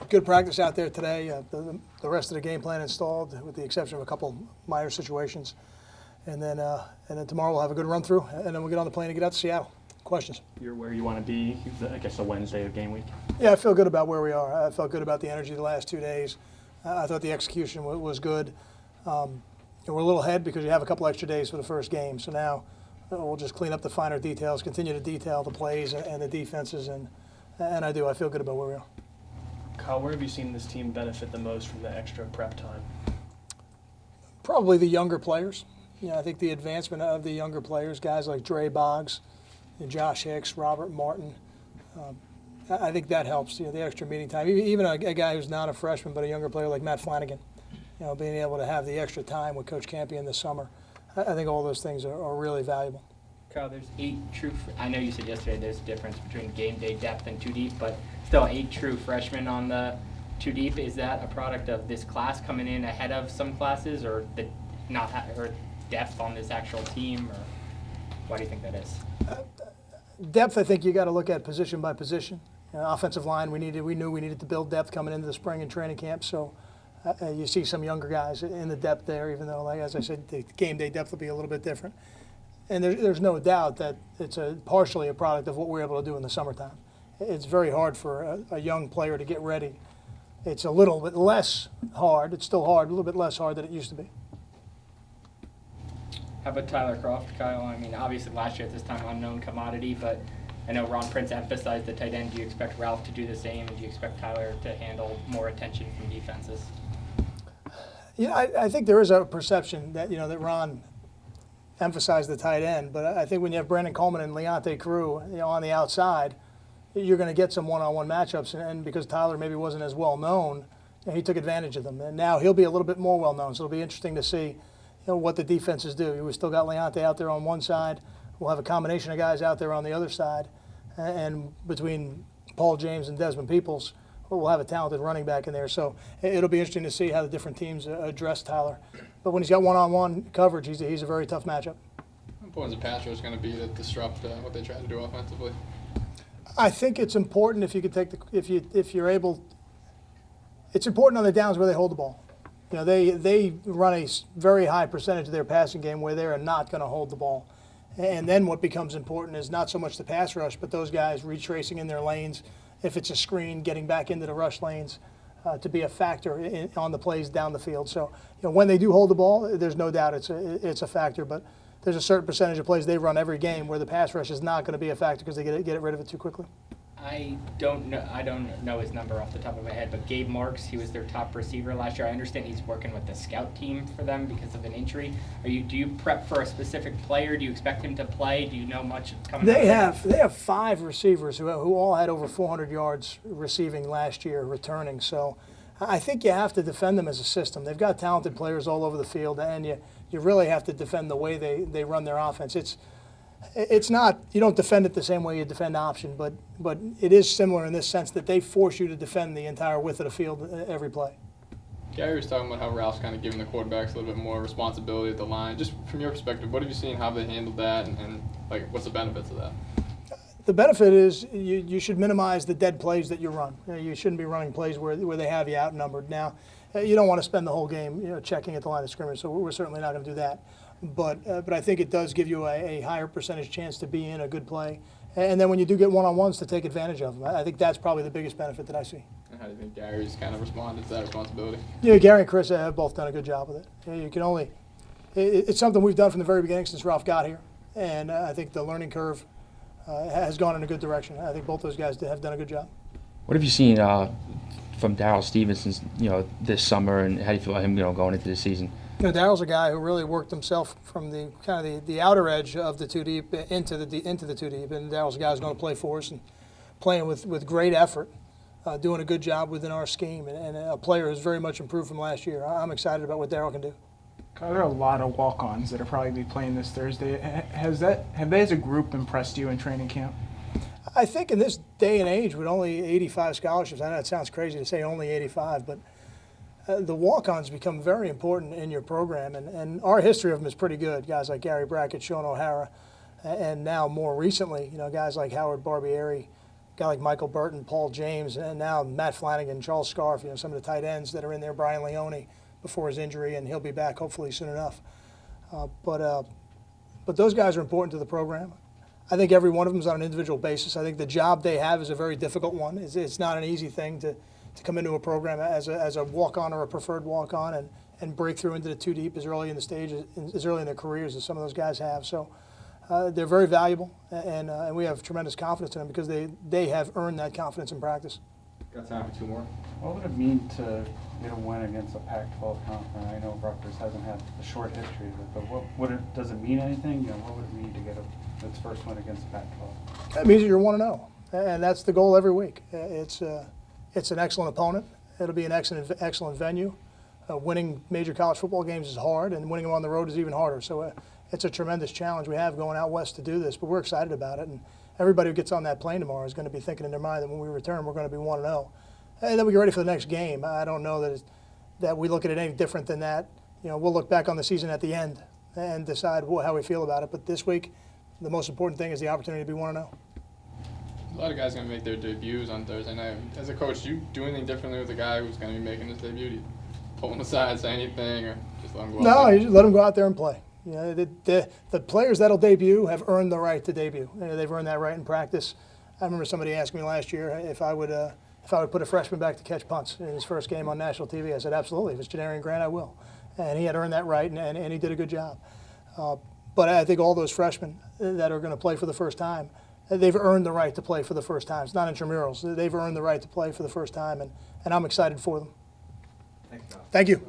Good practice out there today. The rest of the game plan installed, with the exception of a couple minor situations. And then tomorrow we'll have a good run through, and then we'll get on the plane and get out to Seattle. Questions? You're where you want to be, I guess, the Wednesday of game week. Yeah, I feel good about where we are. I felt good about the energy the last 2 days. I thought the execution was good. We're a little ahead because you have a couple extra days for the first game. So now we'll just clean up the finer details, continue to detail the plays and the defenses, and I feel good about where we are. Kyle, where have you seen this team benefit the most from the extra prep time? Probably the younger players. I think the advancement of the younger players, guys like Dre Boggs, Josh Hicks, Robert Martin, I think that helps. The extra meeting time. Even a guy who's not a freshman but a younger player like Matt Flanagan, being able to have the extra time with Coach Campion this summer. I think all those things are really valuable. Kyle, there's 8 true. I know you said yesterday there's a difference between game day depth and 2 deep, but still 8 true freshmen on the 2 deep. Is that a product of this class coming in ahead of some classes, or or depth on this actual team, or why do you think that is? Depth, I think you got to look at position by position. Offensive line, we knew we needed to build depth coming into the spring and training camp. So you see some younger guys in the depth there, even though, like as I said, the game day depth will be a little bit different. And there's no doubt that it's partially a product of what we're able to do in the summertime. It's very hard for a young player to get ready. It's a little bit less hard. It's still hard, a little bit less hard than it used to be. How about Tyler Kroft, Kyle? I mean, obviously last year at this time, unknown commodity, but I know Ron Prince emphasized the tight end. Do you expect Ralph to do the same, and do you expect Tyler to handle more attention from defenses? I think there is a perception that, that Ron emphasized the tight end, but I think when you have Brandon Coleman and Leonte Carew, on the outside, you're going to get some one-on-one matchups, and because Tyler maybe wasn't as well known, he took advantage of them, and now he'll be a little bit more well known. So it'll be interesting to see what the defenses do. We still got Leonte out there on one side. We'll have a combination of guys out there on the other side. And between Paul James and Desmond Peoples, we'll have a talented running back in there. So it'll be interesting to see how the different teams address Tyler. But when he's got one-on-one coverage, he's a very tough matchup. How important is a pass rush going to be to disrupt what they try to do offensively? I think it's important if you could take if you're able. It's important on the downs where they hold the ball. They run a very high percentage of their passing game where they are not going to hold the ball. And then what becomes important is not so much the pass rush, but those guys retracing in their lanes. If it's a screen, getting back into the rush lanes to be a factor on the plays down the field. So when they do hold the ball, there's no doubt it's a factor. But there's a certain percentage of plays they run every game where the pass rush is not going to be a factor because they get rid of it too quickly. I don't know his number off the top of my head, but Gabe Marks, he was their top receiver last year. I understand he's working with the scout team for them because of an injury. Do you prep for a specific player? Do you expect him to play? Do you know much coming? They have 5 receivers who all had over 400 yards receiving last year, returning. So I think you have to defend them as a system. They've got talented players all over the field, and you really have to defend the way they run their offense. It's not, you don't defend it the same way you defend option, but it is similar in this sense that they force you to defend the entire width of the field every play. Gary was talking about how Ralph's kind of giving the quarterbacks a little bit more responsibility at the line. Just from your perspective, what have you seen, how they handled that, and what's the benefits of that? The benefit is you should minimize the dead plays that you run. You shouldn't be running plays where they have you outnumbered. Now, you don't want to spend the whole game checking at the line of scrimmage, so we're certainly not going to do that. But I think it does give you a higher percentage chance to be in a good play. And then when you do get one-on-ones, to take advantage of them. I think that's probably the biggest benefit that I see. And how do you think Gary's kind of responded to that responsibility? Gary and Chris have both done a good job with it. It's something we've done from the very beginning since Ralph got here. And I think the learning curve has gone in a good direction. I think both those guys have done a good job. What have you seen from Dow Stevens since, this summer, and how do you feel about him, going into the season? Daryl's a guy who really worked himself from the kind of the outer edge of the 2 deep into the 2 deep, and Daryl's a guy who's going to play for us and playing with great effort, doing a good job within our scheme, and a player who's very much improved from last year. I'm excited about what Daryl can do. There are a lot of walk-ons that are probably be playing this Thursday. Have they as a group impressed you in training camp? I think in this day and age with only 85 scholarships, I know it sounds crazy to say only 85, but the walk-ons become very important in your program, and our history of them is pretty good. Guys like Gary Brackett, Sean O'Hara, and now more recently, guys like Howard Barbieri, guy like Michael Burton, Paul James, and now Matt Flanagan, Charles Scarf, some of the tight ends that are in there, Brian Leone before his injury, and he'll be back hopefully soon enough. But those guys are important to the program. I think every one of them is on an individual basis. I think the job they have is a very difficult one. It's not an easy thing to come into a program as a walk-on or a preferred walk-on and break through into the two deep as early in the stage, as early in their careers as some of those guys have. So they're very valuable, and we have tremendous confidence in them because they have earned that confidence in practice. Got time for two more. What would it mean to get a win against a Pac-12 conference? I know Rutgers hasn't had a short history of it, but does it mean anything? What would it mean to get its first win against the Pac-12? That means that you're 1-0, and that's the goal every week. It's an excellent opponent. It'll be an excellent venue. Winning major college football games is hard, and winning them on the road is even harder. So it's a tremendous challenge we have going out west to do this, but we're excited about it. And everybody who gets on that plane tomorrow is going to be thinking in their mind that when we return, we're going to be 1-0. And then we get ready for the next game. I don't know that we look at it any different than that. We'll look back on the season at the end and decide how we feel about it. But this week, the most important thing is the opportunity to be 1-0. A lot of guys are going to make their debuts on Thursday night. As a coach, do you do anything differently with a guy who's going to be making his debut? Do you pull him aside, say anything, or just let him go out No, there? you just let him go out there and play. The players that'll debut have earned the right to debut. They've earned that right in practice. I remember somebody asked me last year if I would put a freshman back to catch punts in his first game on national TV. I said, absolutely. If it's Janarian Grant, I will. And he had earned that right, and he did a good job. But I think all those freshmen that are going to play for the first time, they've earned the right to play for the first time. It's not intramurals. They've earned the right to play for the first time, and I'm excited for them. Thanks, John. Thank you.